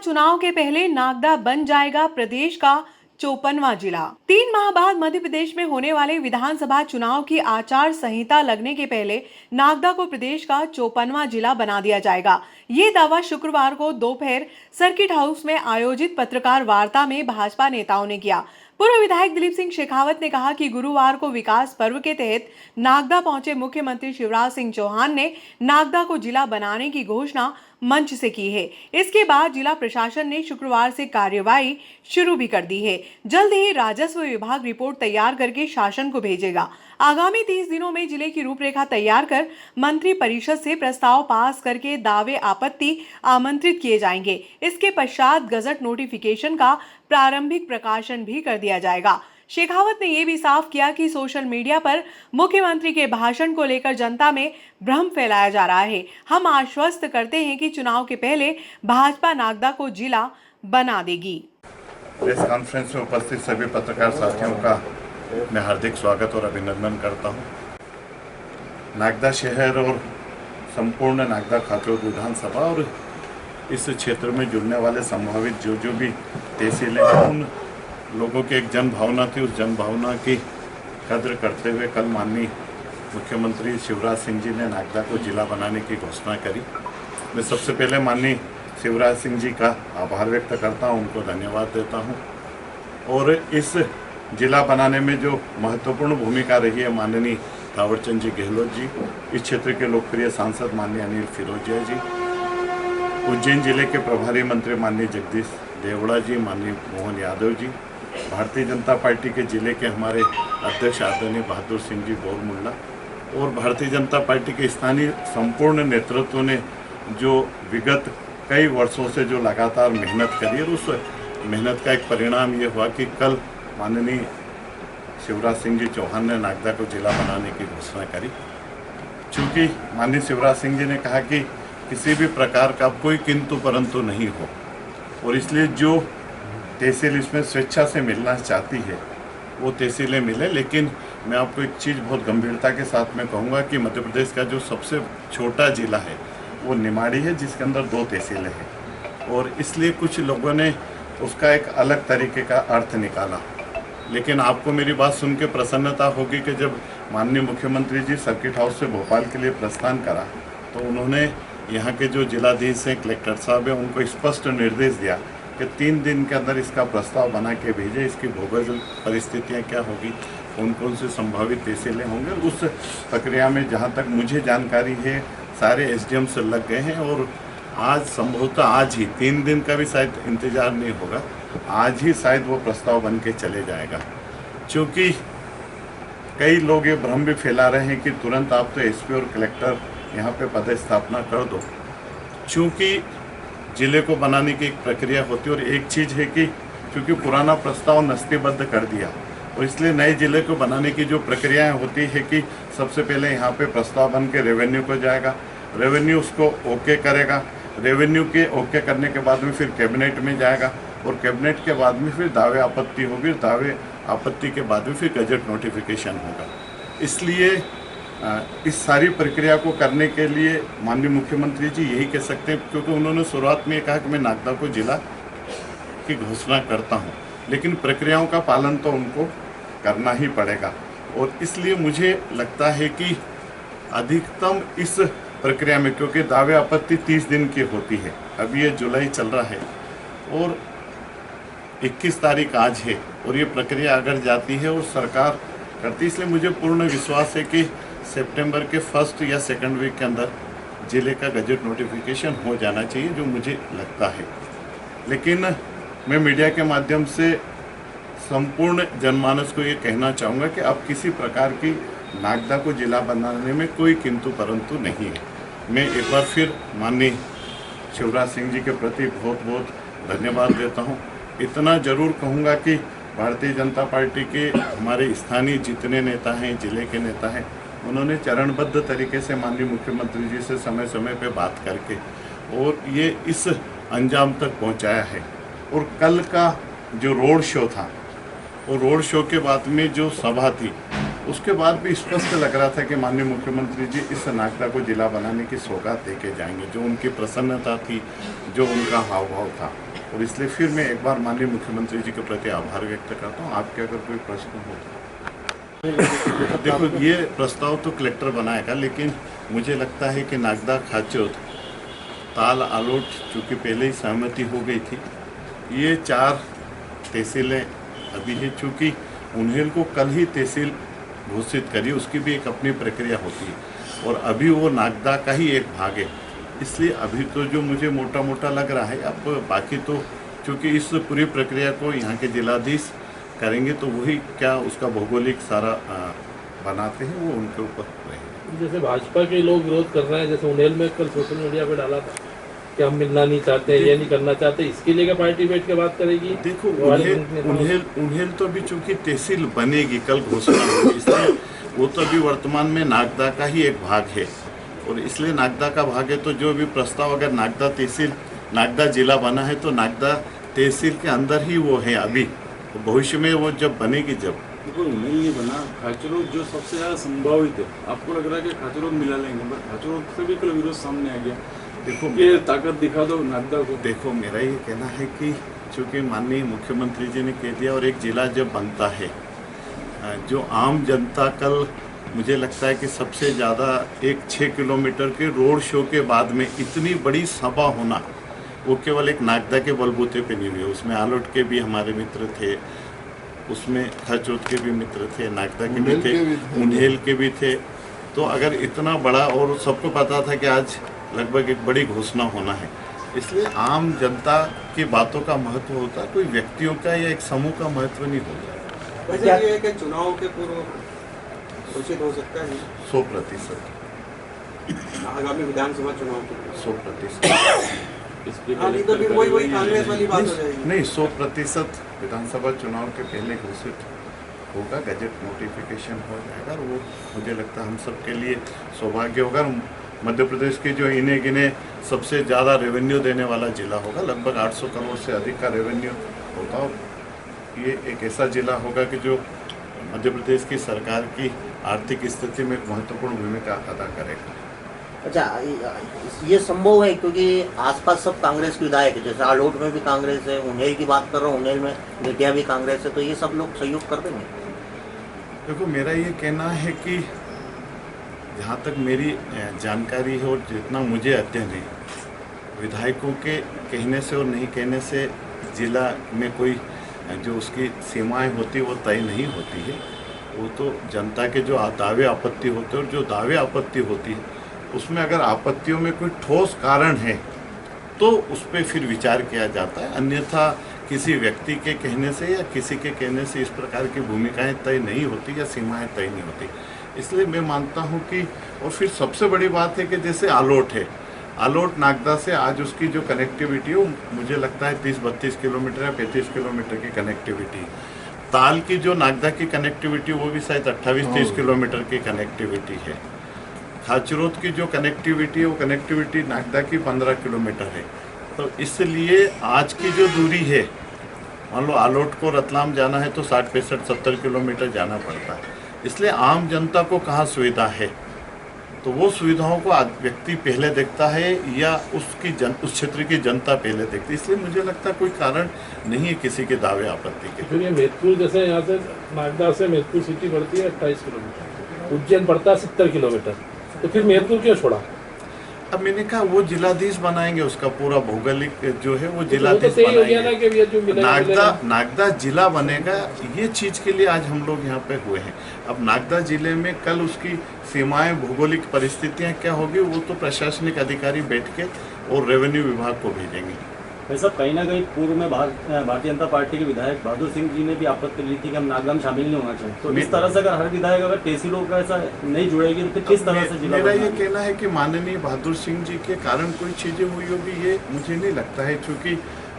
चुनाव के पहले नागदा बन जाएगा प्रदेश का 54वां जिला। 3 माह बाद मध्य प्रदेश में होने वाले विधानसभा चुनाव की आचार संहिता लगने के पहले नागदा को प्रदेश का 54वां जिला बना दिया जाएगा। ये दावा शुक्रवार को दोपहर सर्किट हाउस में आयोजित पत्रकार वार्ता में भाजपा नेताओं ने किया। पूर्व विधायक दिलीप सिंह शेखावत ने कहा कि गुरुवार को विकास पर्व के तहत नागदा पहुंचे मुख्यमंत्री शिवराज सिंह चौहान ने नागदा को जिला बनाने की घोषणा मंच से की है। इसके बाद जिला प्रशासन ने शुक्रवार से कार्यवाही शुरू भी कर दी है। जल्द ही राजस्व विभाग रिपोर्ट तैयार करके शासन को भेजेगा। आगामी 30 दिनों में जिले की रूपरेखा तैयार कर मंत्री परिषद से प्रस्ताव पास करके दावे आपत्ति आमंत्रित किए जाएंगे। इसके पश्चात गजट नोटिफिकेशन का प्रारंभिक प्रकाशन भी कर दिया जाएगा। शेखावत ने यह भी साफ किया कि सोशल मीडिया पर मुख्यमंत्री के भाषण को लेकर जनता में भ्रम फैलाया जा रहा है। हम आश्वस्त करते हैं कि चुनाव के पहले भाजपा नागदा को जिला बना देगी। प्रेस कॉन्फ्रेंस में उपस्थित सभी पत्रकार साथियों का मैं हार्दिक स्वागत और अभिनंदन करता हूं। नागदा शहर और संपूर्ण नागदा खातोद विधानसभा और इस क्षेत्र में जुड़ने वाले संभावित जो भी तहसीलें हैं, उन लोगों की एक जन भावना थी। उस जन भावना की कद्र करते हुए कल माननीय मुख्यमंत्री शिवराज सिंह जी ने नागदा को जिला बनाने की घोषणा करी। मैं सबसे पहले माननीय शिवराज सिंह जी का आभार व्यक्त करता हूं, उनको धन्यवाद देता हूं। और इस जिला बनाने में जो महत्वपूर्ण भूमिका रही है माननीय थावरचंद जी गहलोत जी, इस क्षेत्र के लोकप्रिय सांसद माननीय अनिल फिरोजिया जी, उज्जैन जिले के प्रभारी मंत्री माननीय जगदीश देवड़ा जी, माननीय मोहन यादव जी, भारतीय जनता पार्टी के जिले के हमारे अध्यक्ष आदरणीय बहादुर सिंह जी बोरमुल्ला और भारतीय जनता पार्टी के स्थानीय संपूर्ण नेतृत्व ने जो विगत कई वर्षों से जो लगातार मेहनत करी और उस मेहनत का एक परिणाम ये हुआ कि कल माननीय शिवराज सिंह जी चौहान ने नागदा को जिला बनाने की घोषणा करी। चूँकि माननीय शिवराज सिंह जी ने कहा कि किसी भी प्रकार का कोई किंतु परंतु नहीं हो और इसलिए जो तहसील इसमें स्वेच्छा से मिलना चाहती है वो तहसीलें मिले। लेकिन मैं आपको एक चीज़ बहुत गंभीरता के साथ में कहूँगा कि मध्य प्रदेश का जो सबसे छोटा जिला है वो निमाड़ी है, जिसके अंदर 2 तहसीलें हैं और इसलिए कुछ लोगों ने उसका एक अलग तरीके का अर्थ निकाला। लेकिन आपको मेरी बात सुन के प्रसन्नता होगी कि जब माननीय मुख्यमंत्री जी सर्किट हाउस से भोपाल के लिए प्रस्थान करा तो उन्होंने यहाँ के जो जिलाधीश हैं, कलेक्टर साहब हैं, उनको स्पष्ट निर्देश दिया कि 3 दिन के अंदर इसका प्रस्ताव बना के भेजे। इसकी भौगोलिक परिस्थितियाँ क्या होगी, कौन कौन से संभावित तहसीलें होंगे। उस प्रक्रिया में जहाँ तक मुझे जानकारी है सारे एसडीएम से लग गए हैं और आज संभवतः आज ही 3 दिन का भी शायद इंतज़ार नहीं होगा, आज ही शायद वो प्रस्ताव बन के चले जाएगा। क्योंकि कई लोग ये भ्रम भी फैला रहे हैं कि तुरंत आप तो एसपी और कलेक्टर यहाँ पे पदस्थापना कर दो। चूँकि जिले को बनाने की एक प्रक्रिया होती है और एक चीज़ है कि क्योंकि पुराना प्रस्ताव नस्तीबद्ध कर दिया और इसलिए नए जिले को बनाने की जो प्रक्रियाएं होती है कि सबसे पहले यहाँ पे प्रस्ताव बन के रेवेन्यू को जाएगा, रेवेन्यू उसको ओके करेगा, रेवेन्यू के ओके करने के बाद में फिर कैबिनेट में जाएगा और कैबिनेट के बाद में फिर दावे आपत्ति होगी, दावे आपत्ति के बाद में फिर गजट नोटिफिकेशन होगा। इसलिए इस सारी प्रक्रिया को करने के लिए माननीय मुख्यमंत्री जी यही कह सकते हैं, क्योंकि उन्होंने शुरुआत में कहा कि मैं नागदा को जिला की घोषणा करता हूं, लेकिन प्रक्रियाओं का पालन तो उनको करना ही पड़ेगा। और इसलिए मुझे लगता है कि अधिकतम इस प्रक्रिया में, क्योंकि दावे आपत्ति 30 दिन की होती है, अभी ये जुलाई चल रहा है और 21 तारीख आज है और ये प्रक्रिया अगर जाती है और सरकार करती, इसलिए मुझे पूर्ण विश्वास है कि सितंबर के 1st या 2nd वीक के अंदर जिले का गजट नोटिफिकेशन हो जाना चाहिए, जो मुझे लगता है। लेकिन मैं मीडिया के माध्यम से संपूर्ण जनमानस को ये कहना चाहूँगा कि अब किसी प्रकार की नागदा को जिला बनाने में कोई किंतु परंतु नहीं है। मैं एक बार फिर माननीय शिवराज सिंह जी के प्रति बहुत बहुत धन्यवाद देता हूँ। इतना ज़रूर कहूँगा कि भारतीय जनता पार्टी के हमारे स्थानीय जितने नेता हैं, जिले के नेता हैं, उन्होंने चरणबद्ध तरीके से माननीय मुख्यमंत्री जी से समय समय पे बात करके और ये इस अंजाम तक पहुंचाया है। और कल का जो रोड शो था, वो रोड शो के बाद में जो सभा थी उसके बाद भी स्पष्ट लग रहा था कि माननीय मुख्यमंत्री जी इस नागदा को जिला बनाने की सौगात दे के जाएंगे। जो उनकी प्रसन्नता थी, जो उनका हाव भाव था, और इसलिए फिर मैं एक बार माननीय मुख्यमंत्री जी के प्रति आभार व्यक्त करता हूँ। आपके अगर कोई प्रश्न हो तो देखो, ये प्रस्ताव तो कलेक्टर बनाएगा, लेकिन मुझे लगता है कि नागदा, खाचोद, ताल, आलोट चूँकि पहले ही सहमति हो गई थी, ये 4 तहसीलें अभी है। चूँकि उन्हेल को कल ही तहसील घोषित करी, उसकी भी एक अपनी प्रक्रिया होती है, और अभी वो नागदा का ही एक भाग है। इसलिए अभी तो जो मुझे मोटा मोटा लग रहा है, अब बाकी तो चूँकि इस पूरी प्रक्रिया को यहाँ के जिलाधीश करेंगे, तो वही क्या उसका भौगोलिक सारा बनाते हैं, वो उनके ऊपर रहेगा। जैसे भाजपा के लोग विरोध कर रहे हैं, जैसे उन्हेल में कल सोशल मीडिया पे डाला था कि हम मिलना नहीं चाहते, ये नहीं करना चाहते, इसके लिए क्या पार्टी बैठ के बात करेगी? देखो, उन्हेल तो अभी चूंकि तहसील बनेगी, कल घोषणा होगी, इसलिए वो तो अभी वर्तमान में नागदा का ही एक भाग है, और इसलिए नागदा का भाग है। तो जो भी प्रस्ताव, अगर नागदा तहसील, नागदा जिला बना है, तो नागदा तहसील के अंदर ही वो है अभी। तो भविष्य में वो जब बनेगी, जब देखो उन्हेल नहीं बना, खाचरोद जो सबसे ज़्यादा संभावित है, आपको लग रहा है कि खाचरोद मिला लेंगे, पर खाचरोद से भी कल विरोध सामने आ गया। देखो, ये ताकत दिखा दो नागदा को। देखो, मेरा ये कहना है कि चूँकि माननीय मुख्यमंत्री जी ने कह दिया, और एक जिला जब बनता है, जो आम जनता, कल मुझे लगता है कि सबसे ज़्यादा एक 6 किलोमीटर के रोड शो के बाद में इतनी बड़ी सभा होना, वो केवल एक नागदा के बलबूते पे नहीं हुई। उसमें आलोट के भी हमारे मित्र थे, उसमें खाचोद के भी मित्र थे, नागदा के भी थे, उन्हेल के भी थे। तो अगर इतना बड़ा, और सबको पता था कि आज लगभग एक बड़ी घोषणा होना है, इसलिए आम जनता की बातों का महत्व होता है, कोई व्यक्तियों का या एक समूह का महत्व नहीं होता। वैसे ये है कि चुनाव के पूर्व घोषित हो सकता है 100%, आगामी विधानसभा चुनाव के 100%। अभी तो फिर वही कांग्रेस वाली बात हो जाएगी। नहीं, 100% विधानसभा चुनाव के पहले घोषित होगा, गजट नोटिफिकेशन हो जाएगा, और वो मुझे लगता है हम सब के लिए सौभाग्य होगा। मध्य प्रदेश के जो इन्हें गिने सबसे ज़्यादा रेवेन्यू देने वाला जिला होगा, लगभग 800 करोड़ से अधिक का रेवेन्यू होगा, और ये एक ऐसा जिला होगा कि जो मध्य प्रदेश की सरकार की आर्थिक स्थिति में एक महत्वपूर्ण भूमिका अदा करेगा। अच्छा, ये संभव है क्योंकि आसपास सब कांग्रेस के विधायक है, जैसे आलोट में भी कांग्रेस है, उन्हेल की बात कर रहा हूँ, उन्हेल में बेटिया भी कांग्रेस है, तो ये सब लोग सहयोग कर देंगे? देखो, मेरा ये कहना है कि जहाँ तक मेरी जानकारी है और जितना मुझे अध्ययन है, विधायकों के कहने से और नहीं कहने से जिला में कोई जो उसकी सीमाएं होती वो तय नहीं होती है। वो तो जनता के जो दावे आपत्ति होते हैं, और जो दावे आपत्ति होती है उसमें अगर आपत्तियों में कोई ठोस कारण है तो उस पर फिर विचार किया जाता है। अन्यथा किसी व्यक्ति के कहने से या किसी के कहने से इस प्रकार की भूमिकाएं तय नहीं होती या सीमाएं तय नहीं होती। इसलिए मैं मानता हूं कि, और फिर सबसे बड़ी बात है कि जैसे आलोट है, आलोट नागदा से आज उसकी जो कनेक्टिविटी है मुझे लगता है 30-32 किलोमीटर या 35 किलोमीटर की कनेक्टिविटी। ताल की जो नागदा की कनेक्टिविटी वो भी शायद 28-30 किलोमीटर की कनेक्टिविटी है। खाचरोद की जो कनेक्टिविटी है वो कनेक्टिविटी नागदा की 15 किलोमीटर है। तो इसलिए आज की जो दूरी है, मान लो आलोट को रतलाम जाना है तो 60-65-70 किलोमीटर जाना पड़ता है। इसलिए आम जनता को कहाँ सुविधा है, तो वो सुविधाओं को व्यक्ति पहले देखता है या उस क्षेत्र की जनता पहले देखती है। इसलिए मुझे लगता है कोई कारण नहीं है किसी के दावे आपत्ति के। फिर ये मेदपुर, जैसे यहाँ से नागदा से मेदपुर सिटी पड़ती है 28 किलोमीटर, उज्जैन पड़ता है 70 किलोमीटर, तो फिर मेदपुर क्यों छोड़ा? अब मैंने कहा वो जिलाधीश बनाएंगे, उसका पूरा भौगोलिक जो है वो जिलाधीश बनाएंगे। नागदा जिला बनेगा, ये चीज के लिए आज हम लोग यहाँ पे हुए हैं। अब नागदा जिले में कल उसकी सीमाएं, भौगोलिक परिस्थितियां क्या होगी वो तो प्रशासनिक अधिकारी बैठ के और रेवेन्यू विभाग को भेजेंगे। वैसे कहीं ना कहीं पूर्व में भारतीय जनता पार्टी के विधायक बहादुर सिंह जी ने भी आपत्ति ली थी कि हम नागदा में शामिल नहीं होना चाहिए। तो इस तरह से अगर हर विधायक अगर तहसीलों का ऐसा नहीं जुड़ेगी तो फिर किस तरह से जिला? मेरा ये कहना है कि माननीय बहादुर सिंह जी के कारण कोई चीज़ें हुई होगी, ये मुझे नहीं लगता है। क्योंकि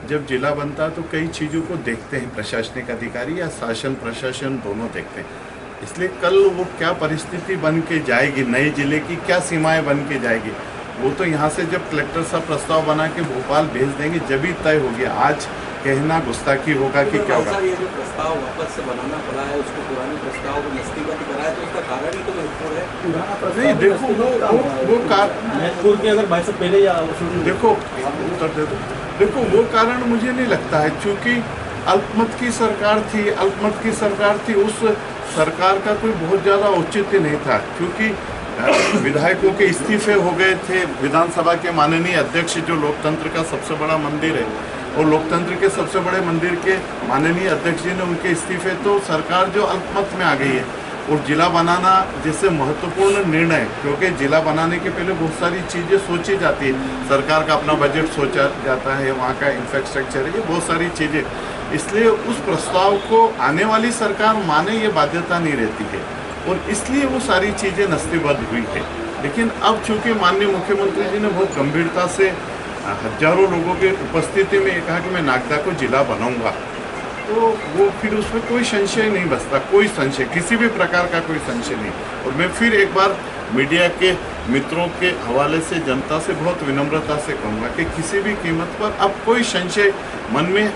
जब जिला बनता है तो कई चीज़ों को देखते हैं प्रशासनिक अधिकारी या शासन प्रशासन दोनों देखते हैं। इसलिए कल वो क्या परिस्थिति बन के जाएगी, नए जिले की क्या सीमाएँ बन के जाएगी, वो तो यहाँ से जब कलेक्टर साहब प्रस्ताव बना के भोपाल भेज देंगे जब ही तय हो गया। आज कहना गुस्ताखी होगा कि क्या होगा। सर, ये जो प्रस्ताव वापस से बनाना पड़ा है, उसको पुराने प्रस्ताव को नस्तीबद्ध कराया, तो उसका कारण ही तो महत्वपूर्ण है। नहीं देखो महत्वपूर्ण की अगर भाई साहब पहले या देखो उत्तर दे दो। देखो वो कारण मुझे नहीं लगता है, क्योंकि अल्पमत की सरकार थी, उस सरकार का कोई बहुत ज़्यादा औचित्य नहीं था, क्योंकि विधायकों के इस्तीफे हो गए थे। विधानसभा के माननीय अध्यक्ष जो लोकतंत्र का सबसे बड़ा मंदिर है, और लोकतंत्र के सबसे बड़े मंदिर के माननीय अध्यक्ष जी ने उनके इस्तीफे, तो सरकार जो अल्पमत में आ गई है। और जिला बनाना जैसे महत्वपूर्ण निर्णय, क्योंकि जिला बनाने के पहले बहुत सारी चीज़ें सोची जाती है, सरकार का अपना बजट सोचा जाता है, वहाँ का इंफ्रास्ट्रक्चर है, ये बहुत सारी चीज़ें, इसलिए उस प्रस्ताव को आने वाली सरकार माने ये बाध्यता नहीं रहती है, और इसलिए वो सारी चीज़ें नस्तीबद्ध हुई है। लेकिन अब चूँकि माननीय मुख्यमंत्री जी ने बहुत गंभीरता से हजारों लोगों के उपस्थिति में ये कहा कि मैं नागदा को जिला बनाऊंगा, तो वो फिर उसमें कोई संशय नहीं बचता, कोई संशय, किसी भी प्रकार का कोई संशय नहीं। और मैं फिर एक बार मीडिया के मित्रों के हवाले से जनता से बहुत विनम्रता से कहूँगा कि किसी भी कीमत पर अब कोई संशय मन में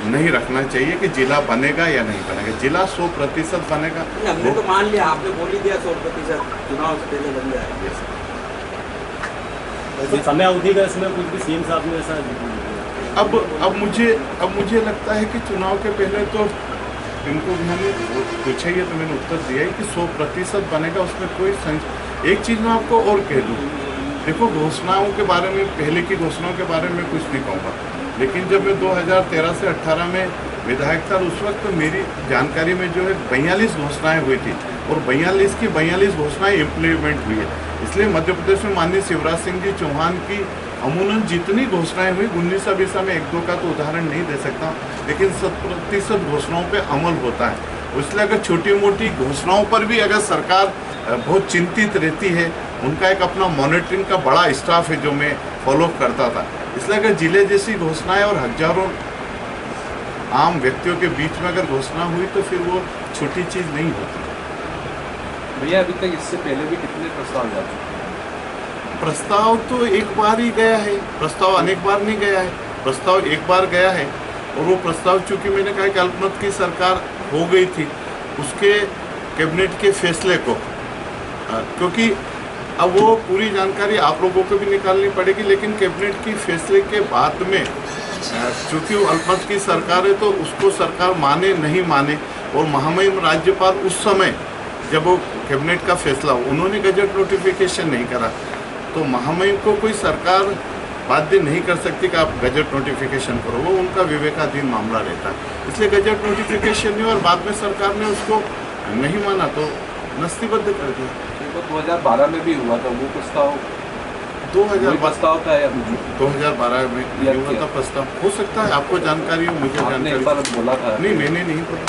नहीं रखना चाहिए कि जिला बनेगा या नहीं बनेगा। जिला 100% बनेगा। हमने तो मान लिया, आपने बोल ही दिया 100% चुनाव से पहले बन जाएगा। समय अवधि का इसमें कुछ भी सीएम साहब ने ऐसा अब मुझे लगता है कि चुनाव के पहले तो इनको मैंने पूछा ही है, तो मैंने उत्तर दिया ही कि 100% बनेगा, उसमें कोई संशय। एक चीज़ मैं आपको और कह दूँ, देखो घोषणाओं के बारे में, पहले की घोषणाओं के बारे में कुछ नहीं कहूँगा, लेकिन जब मैं 2013 से 18 में विधायक था, उस वक्त मेरी जानकारी में जो है 42 घोषणाएं हुई थी, और 42 की 42 घोषणाएं इम्प्लीमेंट हुई है। इसलिए मध्य प्रदेश में माननीय शिवराज सिंह जी चौहान की अमूमन जितनी घोषणाएं हुई, 19-20 में 1-2 का तो उदाहरण नहीं दे सकता, लेकिन 100% घोषणाओं पे अमल होता है। इसलिए अगर छोटी मोटी घोषणाओं पर भी अगर सरकार बहुत चिंतित रहती है, उनका एक अपना मॉनिटरिंग का बड़ा स्टाफ है जो मैं फॉलो करता था, इसलिए अगर जिले जैसी घोषणाएं और हजारों आम व्यक्तियों के बीच में अगर घोषणा हुई तो फिर वो छोटी चीज़ नहीं होती। भैया अभी तक इससे पहले भी कितने प्रस्ताव जा चुके हैं? प्रस्ताव तो एक बार ही गया है, प्रस्ताव अनेक बार नहीं गया है, प्रस्ताव एक बार गया है, और वो प्रस्ताव चूंकि मैंने कहा कि अल्पमत की सरकार हो गई थी, उसके कैबिनेट के फैसले को, क्योंकि अब वो पूरी जानकारी आप लोगों को भी निकालनी पड़ेगी, लेकिन कैबिनेट की फैसले के बाद में चूँकि वो अल्पमत की सरकार है तो उसको सरकार माने नहीं माने, और महामहिम राज्यपाल उस समय जब वो कैबिनेट का फैसला हो, उन्होंने गजट नोटिफिकेशन नहीं करा, तो महामहिम को कोई सरकार बाध्य नहीं कर सकती कि आप गजट नोटिफिकेशन करो, वो उनका विवेकाधीन मामला रहता है। इसलिए गजट नोटिफिकेशन नहीं, और बाद में सरकार ने उसको नहीं माना तो नस्तीबद्ध कर दिया। तो 2012 में भी हुआ था वो प्रस्ताव, 2012 था या 2012 में ये हुआ था प्रस्ताव, हो सकता है आपको जानकारी हो, मुझे आपने एक जानकारी बार बोला था? नहीं, मैंने नहीं बोला,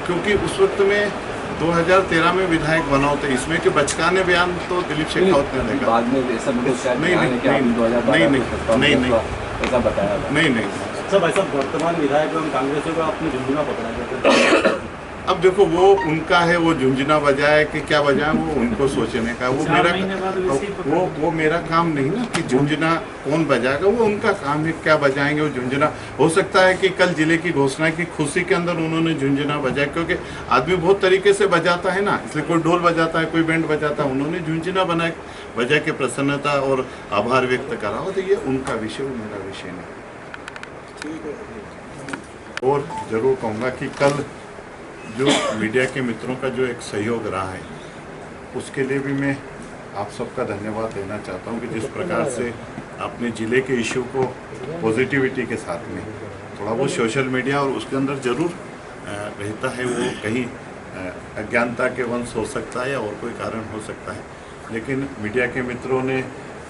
क्योंकि उस वक्त में 2013 में विधायक बना होता, इसमें के बचकाने बयान तो दिलीप शेखावत ने देखा। बाद में ऐसा मुझे शायद नहीं, ध्यान है कि आपने 2012 में प्रस्ताव नहीं, दिया था, ऐसा बताया था। नहीं सब ऐसा वर्तमान विधायक एवं कांग्रेसियों को आपने झुंझुना पकड़ा है। अब देखो वो उनका है, वो झुंझुना बजाए कि क्या बजाए वो उनको सोचने का, वो मेरा काम नहीं ना कि झुंझुना कौन बजाएगा, वो उनका काम है, क्या बजाएंगे वो झुंझुना। हो सकता है कि कल जिले की घोषणा की खुशी के अंदर उन्होंने झुंझुना बजाया, क्योंकि आदमी बहुत तरीके से बजाता है ना, इसलिए कोई ढोल बजाता है, कोई बैंड बजाता है, उन्होंने झुंझुना बजा के प्रसन्नता और आभार व्यक्त करा हो, तो ये उनका विषय, वो मेरा विषय नहीं। और जरूर कहूँगा कि कल जो मीडिया के मित्रों का जो एक सहयोग रहा है, उसके लिए भी मैं आप सबका धन्यवाद देना चाहता हूं कि जिस प्रकार से अपने ज़िले के इशू को पॉजिटिविटी के साथ में, थोड़ा वो सोशल मीडिया और उसके अंदर ज़रूर रहता है, वो कहीं अज्ञानता के वंश हो सकता है या और कोई कारण हो सकता है, लेकिन मीडिया के मित्रों ने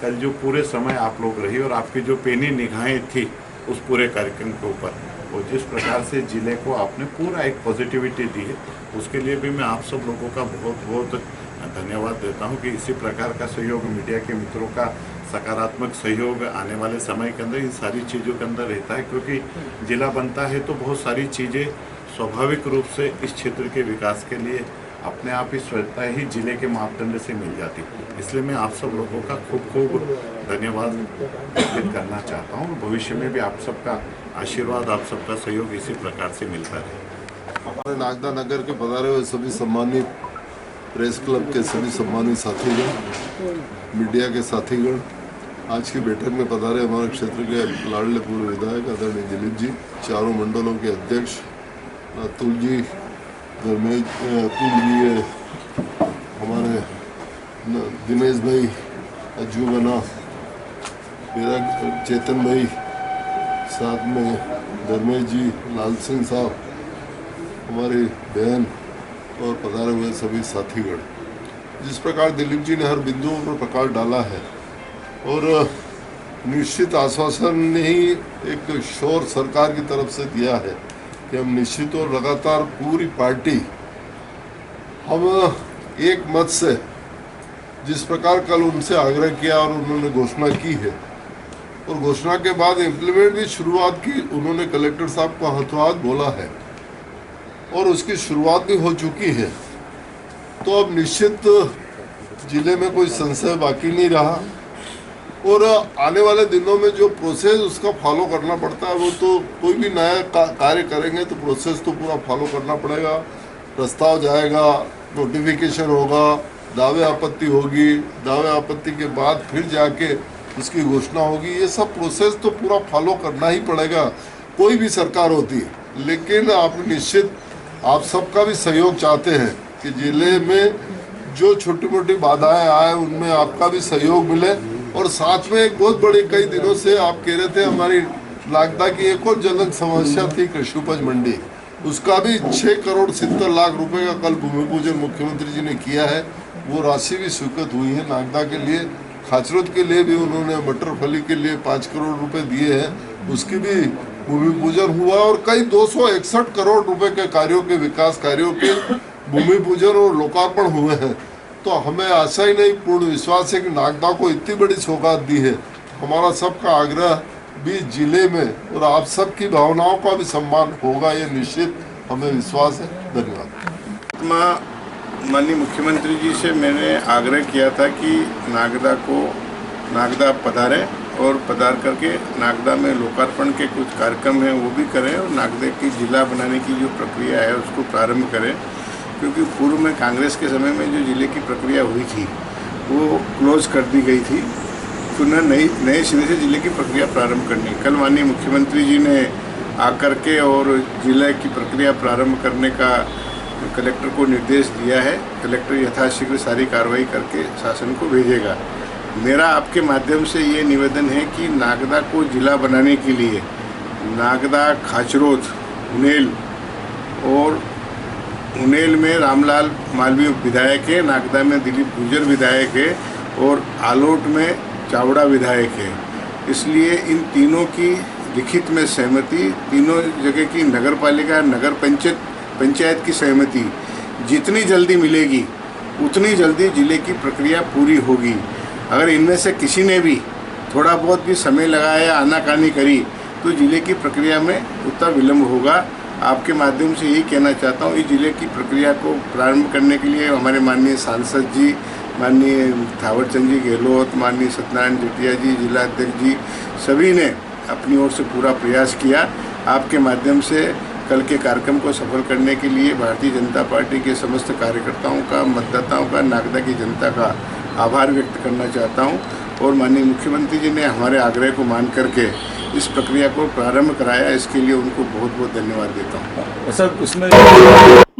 कल जो पूरे समय आप लोग रही और आपकी जो पेनी निगाहें थी उस पूरे कार्यक्रम के ऊपर, और जिस प्रकार से ज़िले को आपने पूरा एक पॉजिटिविटी दी है, उसके लिए भी मैं आप सब लोगों का बहुत बहुत धन्यवाद देता हूं कि इसी प्रकार का सहयोग, मीडिया के मित्रों का सकारात्मक सहयोग आने वाले समय के अंदर इन सारी चीज़ों के अंदर रहता है, क्योंकि ज़िला बनता है तो बहुत सारी चीज़ें स्वाभाविक रूप से इस क्षेत्र के विकास के लिए अपने आप ही स्वतः ही जिले के मापदंड से मिल जाती। इसलिए मैं आप सब लोगों का खूब खूब धन्यवाद व्यक्त करना चाहता हूँ। भविष्य में भी आप सबका आशीर्वाद, आप सबका सहयोग इसी प्रकार से मिलता रहे। हमारे नागदा नगर के पधारे हुए सभी सम्मानित प्रेस क्लब के सभी सम्मानित साथीगण, मीडिया के साथीगण, आज की बैठक में पधारे हमारे क्षेत्र के लाडले पूर्व विधायक आदरणीय दिलीप जी, चारों मंडलों के अध्यक्ष अतुल जी, हमारे दिनेश भाई, अजूबना, मेरा चेतन भाई, साथ में धर्मेश जी, लाल सिंह साहब, हमारी बहन और पधारे हुए सभी साथीगण। जिस प्रकार दिलीप जी ने हर बिंदुओं पर प्रकाश डाला है और निश्चित आश्वासन ने ही एक शोर सरकार की तरफ से दिया है कि हम निश्चित और लगातार पूरी पार्टी हम एक मत से, जिस प्रकार कल उनसे आग्रह किया और उन्होंने घोषणा की है और घोषणा के बाद इम्प्लीमेंट भी शुरुआत की, उन्होंने कलेक्टर साहब को हाथों हाथ बोला है और उसकी शुरुआत भी हो चुकी है। तो अब निश्चित जिले में कोई संशय बाकी नहीं रहा और आने वाले दिनों में जो प्रोसेस उसका फॉलो करना पड़ता है, वो तो कोई भी नया कार्य करेंगे तो प्रोसेस तो पूरा फॉलो करना पड़ेगा। प्रस्ताव जाएगा, नोटिफिकेशन होगा, दावे आपत्ति होगी, दावे आपत्ति के बाद फिर जाके उसकी घोषणा होगी। ये सब प्रोसेस तो पूरा फॉलो करना ही पड़ेगा, कोई भी सरकार होती है। लेकिन आप निश्चित आप सबका भी सहयोग चाहते हैं कि जिले में जो छोटी मोटी बाधाएं आए उनमें आपका भी सहयोग मिले। और साथ में एक बहुत बड़ी, कई दिनों से आप कह रहे थे हमारी नागदा की एक और ज्वलंत समस्या थी कृषि उपज मंडी, उसका भी 6 करोड़ 70 लाख रुपए का कल भूमि पूजन मुख्यमंत्री जी ने किया है। वो राशि भी स्वीकृत हुई है नागदा के लिए। खाचरोद के लिए भी उन्होंने मटर फली के लिए 5 करोड़ रुपए दिए हैं, उसकी भी भूमि पूजन हुआ और कई 261 करोड़ रुपए के कार्यों के, विकास कार्यों के भूमि पूजन और लोकार्पण हुए हैं। तो हमें आशा ही नहीं, पूर्ण विश्वास है कि नागदा को इतनी बड़ी सौगात दी है। हमारा सबका आग्रह भी जिले में और आप सबकी भावनाओं का भी सम्मान होगा, ये निश्चित हमें विश्वास है। धन्यवाद। माननीय मुख्यमंत्री जी से मैंने आग्रह किया था कि नागदा पधारें और पधार करके नागदा में लोकार्पण के कुछ कार्यक्रम हैं वो भी करें और नागदा की जिला बनाने की जो प्रक्रिया है उसको प्रारंभ करें, क्योंकि पूर्व में कांग्रेस के समय में जो जिले की प्रक्रिया हुई थी वो क्लोज कर दी गई थी। पुनः नए सिरे से जिले की प्रक्रिया प्रारंभ करनी। कल माननीय मुख्यमंत्री जी ने आकर के और जिले की प्रक्रिया प्रारंभ करने का कलेक्टर को निर्देश दिया है। कलेक्टर यथाशीघ्र सारी कार्रवाई करके शासन को भेजेगा। मेरा आपके माध्यम से ये निवेदन है कि नागदा को जिला बनाने के लिए नागदा, खाचरोद, उनेल और उनेल में रामलाल मालवीय विधायक है, नागदा में दिलीप गुर्जर विधायक है और आलोट में चावड़ा विधायक है। इसलिए इन तीनों की लिखित में सहमति, तीनों जगह की नगर पालिका, नगर पंचायत की सहमति जितनी जल्दी मिलेगी उतनी जल्दी जिले की प्रक्रिया पूरी होगी। अगर इनमें से किसी ने भी थोड़ा बहुत भी समय लगाया या आनाकानी करी तो जिले की प्रक्रिया में उतना विलम्ब होगा। आपके माध्यम से यही कहना चाहता हूँ, इस जिले की प्रक्रिया को प्रारंभ करने के लिए हमारे माननीय सांसद जी, माननीय थावरचंद जी गहलोत, माननीय सत्यनारायण जटिया जी, जिला अध्यक्ष जी, सभी ने अपनी ओर से पूरा प्रयास किया। आपके माध्यम से कल के कार्यक्रम को सफल करने के लिए भारतीय जनता पार्टी के समस्त कार्यकर्ताओं का, मतदाताओं का, नागदा की जनता का आभार व्यक्त करना चाहता हूं और माननीय मुख्यमंत्री जी ने हमारे आग्रह को मान करके इस प्रक्रिया को प्रारंभ कराया, इसके लिए उनको बहुत बहुत धन्यवाद देता हूं। सर, उसमें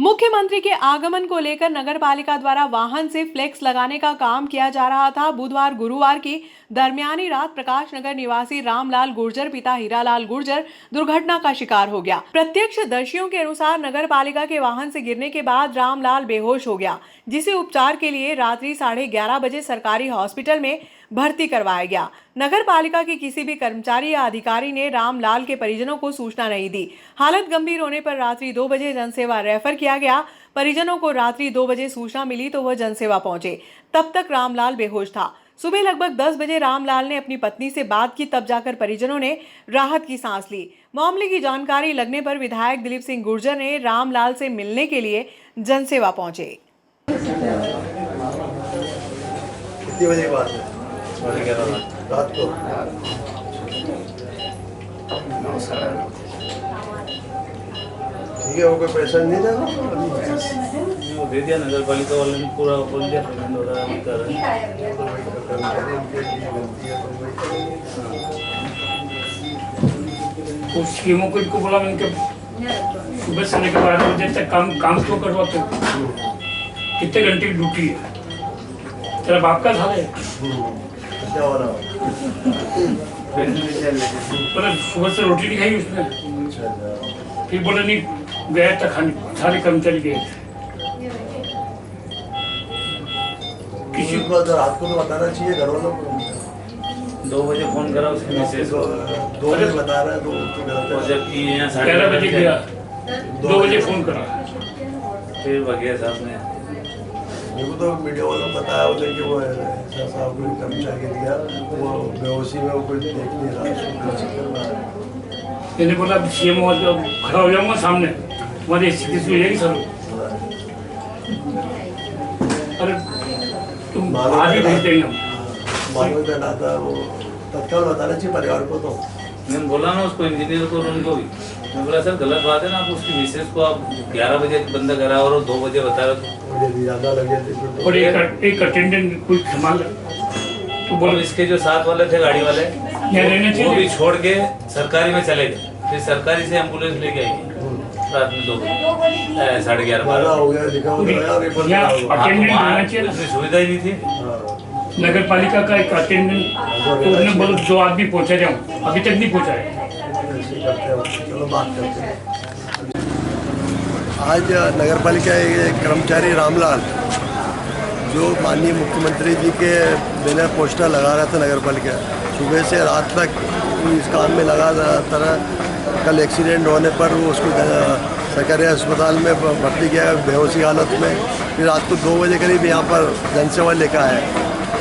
मुख्यमंत्री के आगमन को लेकर नगर पालिका द्वारा वाहन से फ्लेक्स लगाने का काम किया जा रहा था। बुधवार गुरुवार की दरमियानी रात प्रकाश नगर निवासी रामलाल गुर्जर पिता हीरालाल गुर्जर दुर्घटना का शिकार हो गया। प्रत्यक्षदर्शियों के अनुसार नगर पालिका के वाहन से गिरने के बाद रामलाल बेहोश हो गया, जिसे उपचार के लिए रात्रि 11:30 बजे सरकारी हॉस्पिटल में भर्ती करवाया गया। नगर पालिका के किसी भी कर्मचारी या अधिकारी ने रामलाल के परिजनों को सूचना नहीं दी। हालत गंभीर होने पर रात्रि 2 बजे जनसेवा रेफर किया गया। परिजनों को रात्रि 2 बजे सूचना मिली तो वह जनसेवा पहुंचे। तब तक रामलाल बेहोश था। सुबह लगभग 10 बजे रामलाल ने अपनी पत्नी से बात की, तब जाकर परिजनों ने राहत की सांस ली। मामले की जानकारी लगने पर विधायक दिलीप सिंह गुर्जर ने रामलाल से मिलने के लिए जनसेवा पहुंचे। कितनी बजे की बात है? 11:30 रात को। ठीक है, वो कोई पैसा नहीं देगा? दे दिया नगर पालिका वाले ने, पूरा बोल दिया पेमेंट वगैरह नहीं कर रहे हैं। कुछ स्कीमों को इनको बोला मैंने कि सुबह से लेकर 12 बजे तक काम क्यों करवाते हो? कितने घंटे की ड्यूटी है? तेरा बाप का था क्या हो रहा? सुबह से रोटी नहीं खाई उसने, फिर बोले नहीं गया था खाने, सारे कर्मचारी गए थे। किसी को रात को तो बताना चाहिए घर वालों को। 2 बजे फोन करा उसके मैसेज को, 2 बजे बता रहा है तो जबकि यहाँ 11 बजे गया, 2 बजे फोन करा, फिर वगैरह साहब ने मेरे को तो मीडिया वालों ने बताया, बोले कि वो ऐसा साहब को कर्मचारी दिया, वो बेहोशी में वो कोई देख नहीं रहा, मैंने बोला सीएम खड़ा हो जाऊंगा सामने, हमारी स्थिति से यही सर। अरे तुम आज ही भेज देंगे हम। मालूम देना था, वो तत्काल बताना चाहिए परिवार को। तो मैंने बोला ना उसको, इंजीनियर को, उनको भी मैं बोला सर गलत बात है ना, आप उसकी मिसेज को आप 11 बजे बंदा करा और 2 बजे बता रहे यदि ज़्यादा लगे तो और एक अटेंडेंट कोई संभाल तो बोलो। इसके जो साथ वाले थे गाड़ी वाले, वो भी छोड़ के सरकारी में चले गए, फिर सरकारी से एम्बुलेंस लेके आई रात में 2 बजे 11:30 हो गया, लिखा हुआ सुविधा ही नहीं थी। नगर पालिका का एक अटेंडेंट तो उसने बोला 2 आदमी पहुंचा जाऊँ, अभी तक नहीं पहुंचा है। चलो बात करते हैं। आज नगर पालिका के कर्मचारी रामलाल, जो माननीय मुख्यमंत्री जी के बैनर पोस्टर लगा रहा था नगर पालिका, सुबह से रात तक इस काम में लगा तरह। कल एक्सीडेंट होने पर वो उसको सरकारी अस्पताल में भर्ती किया बेहोशी हालत में, फिर रात को 2 बजे करीब यहाँ पर जनसेवा लेकर आए।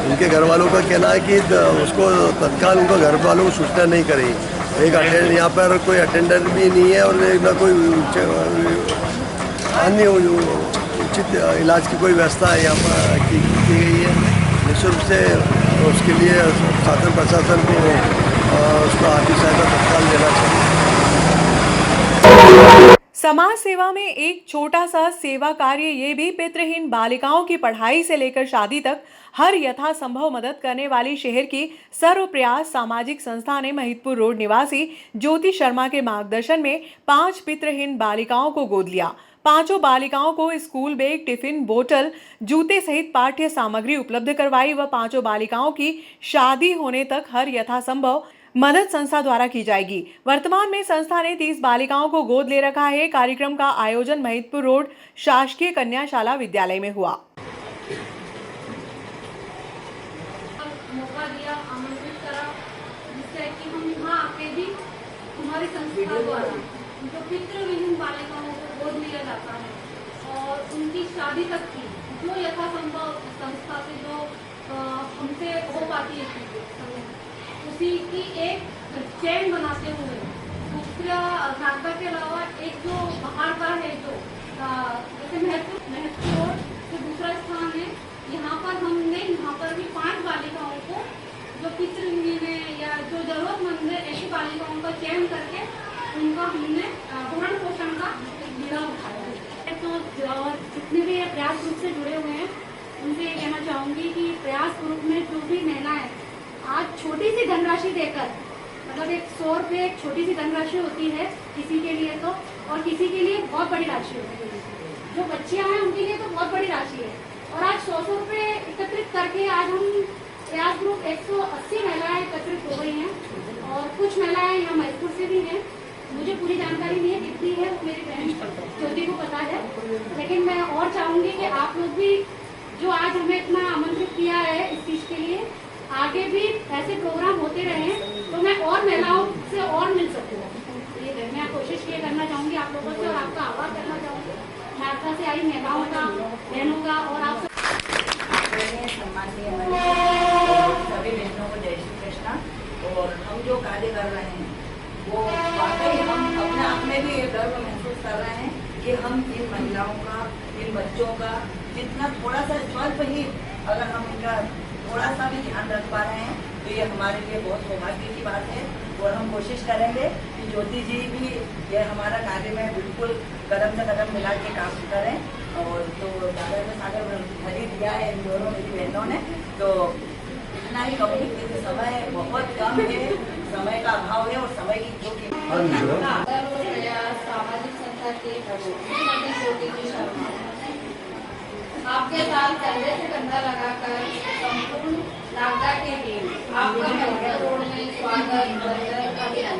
उनके घर वालों का कहना है कि उसको तत्काल उनको घर वालों को सूचना नहीं करी। एक अटेंडेंट यहाँ पर कोई अटेंडेंट भी नहीं है और ना कोई अन्य उचित इलाज की कोई व्यवस्था यहाँ पर की गई है। निःशुल्क से उसके लिए शासन प्रशासन को उसको आर्थिक सहायता तत्काल देना चाहिए। समाज सेवा में एक छोटा सा सेवा कार्य ये भी पितृहीन बालिकाओं की पढ़ाई से लेकर शादी तक हर यथासंभव मदद करने वाली शहर की सर्वप्रयास सामाजिक संस्था ने महिदपुर रोड निवासी ज्योति शर्मा के मार्गदर्शन में 5 पितृहीन बालिकाओं को गोद लिया। 5 बालिकाओं को स्कूल बैग, टिफिन, बोतल, जूते सहित पाठ्य सामग्री उपलब्ध करवाई व 5 बालिकाओं की शादी होने तक हर यथासंभव मदद संस्था द्वारा की जाएगी। वर्तमान में संस्था ने 30 बालिकाओं को गोद ले रखा है। कार्यक्रम का आयोजन महिदपुर रोड शासकीय कन्याशाला विद्यालय में हुआ। मौका दिया, आमंत्रित करा, जिससे कि हम यहाँ आके भी हमारी संस्था द्वारा जो पितृविहीन बालिकाओं को गोद लिया जाता है और उनकी शादी तक की जो यथासंभव संस्था से जो हमसे हो पाती है उसी की एक चेन बनाते हुए दूसरा नागदा के अलावा एक जो बाहर का है जो जैसे महत्व से दूसरा स्थान है, यहाँ पर हमने यहाँ पर भी 5 बालिकाओं को जो पितृहीन है या जो जरूरतमंद है ऐसी बालिकाओं का चयन करके उनका हमने भरण पोषण का बीड़ा उठाया है। तो जितने भी प्रयास ग्रुप से जुड़े हुए हैं उनसे ये कहना चाहूँगी कि प्रयास ग्रुप में जो भी महिलाएं आज छोटी सी धनराशि देकर, मतलब 100 रुपये एक छोटी सी धनराशि होती है किसी के लिए तो, और किसी के लिए बहुत बड़ी राशि होती है। जो बच्चियां हैं उनके लिए तो बहुत बड़ी राशि है। और आज 100 रुपये एकत्रित करके आज हम प्रयास ग्रुप 180 महिलाएं एकत्रित हो गई हैं और कुछ महिलाएं यहाँ महिदपुर से भी हैं। मुझे पूरी जानकारी नहीं है कितनी है, मेरी बहन ज्योति को पता है, लेकिन मैं और चाहूँगी कि आप लोग भी जो आज हमें इतना आमंत्रित किया है इस चीज़ के लिए, आगे भी ऐसे प्रोग्राम होते रहें तो मैं और महिलाओं से और मिल सकूँ। ये मैं कोशिश ये करना चाहूँगी आप लोगों से और आपका आह्वान करना चाहूँगी नागदा से आई महिलाओं का, बहनों का और आप सम्माननीय सभी बहनों को जय श्री कृष्णा। और हम जो कार्य कर रहे हैं वो वाकई हम अपने आप में भी ये गर्व महसूस कर रहे हैं कि हम इन महिलाओं का, इन बच्चों का जितना थोड़ा सा स्वल्प ही अगर हम इनका थोड़ा सा भी ध्यान रख पा रहे हैं तो ये हमारे लिए बहुत सौभाग्य की बात है। और हम कोशिश करेंगे कि ज्योति जी भी ये हमारा कार्य में बिल्कुल कदम से कदम मिला के काम करें। और तो दादा ने सागर खरीद दिया है इन दोनों मेरी बहनों ने, तो इतना ही कहूँगी कि समय बहुत कम है, समय का अभाव है और समय की जो सामाजिक संस्था के ज्योति जी शर्मा आपके साथ कंधे से कंधा लगाकर संपूर्ण नागदा के टीम आपका मेडिकल रोड में स्वागत बंदर अभिनंदन।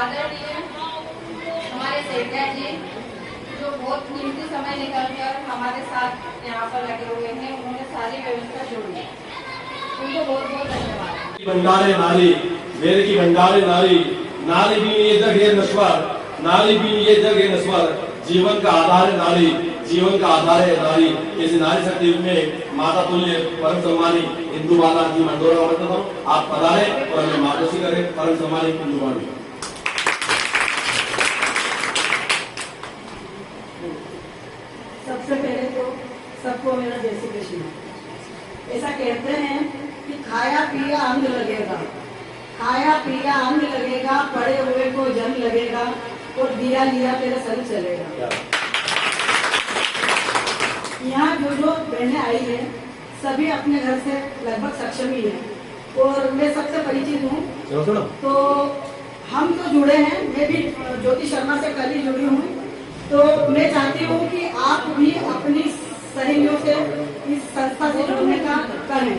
आदरणीय हमारे सेठिया जी जो बहुत कीमती समय निकालकर हमारे साथ यहाँ पर लगे हुए हैं, उन्होंने सारी व्यवस्था जोड़ी, उनको बहुत बहुत धन्यवाद। भंडारे नारी वेद की भंडारे नारी, नारी भी ये जग है नश्वर, नारी भी ये जग है नश्वर, जीवन का आधार है नारी, जीवन का आधार है नारी। इस नारी शक्ति में माता तुल्य परम सम्मानी इंदुबाला जी मंडोरा का मतलब हूँ, आप पधारे और हमें मार्गदर्शन करें। परम सम्मानी इंदुबाला। सबसे पहले तो सबको मेरा जय श्री कृष्ण। ऐसा कहते हैं कि खाया पिया अंग लगेगा, खाया पिया अंग लगेगा, पड़े हुए को जंग लगेगा और दिया लिया तेरा संग चलेगा। यहाँ जो बहनें आई हैं सभी अपने घर से लगभग सक्षम ही हैं और मैं सबसे परिचित हूँ। तो हम तो जुड़े हैं, मैं भी ज्योति शर्मा से कल ही जुड़ी हूँ। तो मैं चाहती हूँ कि आप भी अपनी सहेलियों से इस संस्था से जुड़ने का करें।